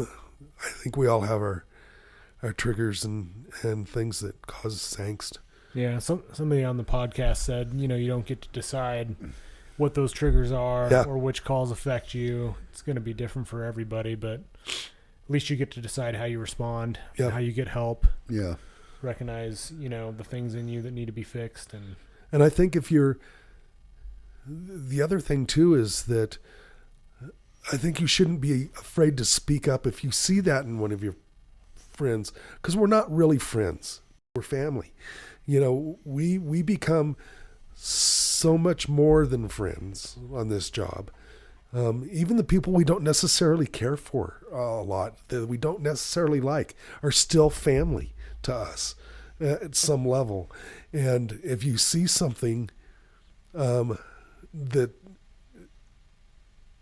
I think we all have our triggers and things that cause us angst. Yeah, somebody on the podcast said, you don't get to decide what those triggers are or which calls affect you. It's going to be different for everybody, but at least you get to decide how you respond, and how you get help. Yeah. Recognize, the things in you that need to be fixed. And I think the other thing too is that I think you shouldn't be afraid to speak up if you see that in one of your friends, because we're not really friends. We're family. We become so much more than friends on this job. Even the people we don't necessarily care for a lot, that we don't necessarily like, are still family to us at some level. And if you see something that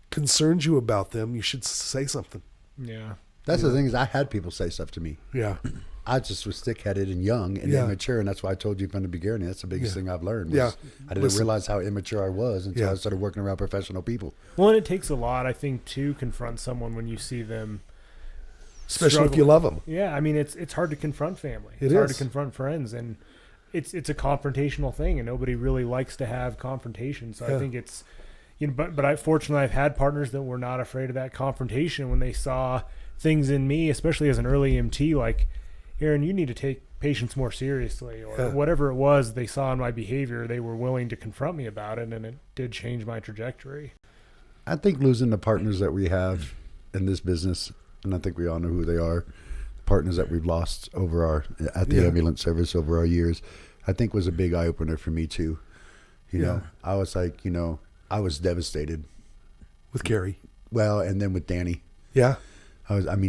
concerns you about them, you should say something. Yeah. That's the thing is I had people say stuff to me. Yeah. I just was thick-headed and young and immature, and that's why I told you from the beginning. That's the biggest thing I've learned. I didn't realize how immature I was until I started working around professional people. Well, and it takes a lot, I think, to confront someone when you see them, especially if you love them. Yeah, I mean, it's hard to confront family. It's It hard is. to confront friends, and it's a confrontational thing, and nobody really likes to have confrontation. So I think it's, but fortunately I've had partners that were not afraid of that confrontation when they saw things in me, especially as an early EMT, like, Aaron, you need to take patients more seriously, or whatever it was they saw in my behavior. They were willing to confront me about it, and it did change my trajectory. I think losing the partners that we have in this business, and I think we all know who they are, the partners that we've lost at the ambulance service over our years, I think was a big eye opener for me too. You know, I was like, I was devastated with Gary. Well, and then with Danny. Yeah.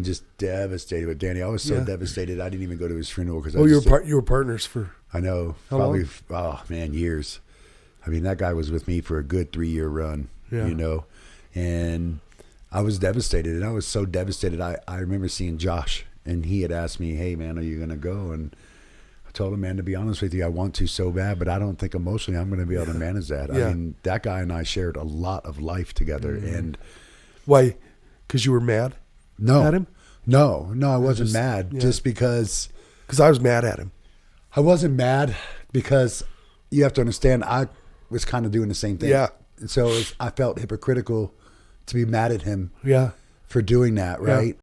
Just devastated with Danny. I was so devastated I didn't even go to his funeral because you were partners for. I know, how probably. long? Years. I mean, that guy was with me for a good 3-year run. Yeah. And I was devastated, and I was so devastated. I remember seeing Josh, and he had asked me, "Hey, man, are you gonna go?" And I told him, "Man, to be honest with you, I want to so bad, but I don't think emotionally I'm going to be able to manage that." Yeah. I mean, that guy and I shared a lot of life together, and why? Because you were mad. No, at him? No, I wasn't mad. Just because I was mad at him. I wasn't mad because you have to understand I was kind of doing the same thing. Yeah. And so I felt hypocritical to be mad at him. Yeah. For doing that, right?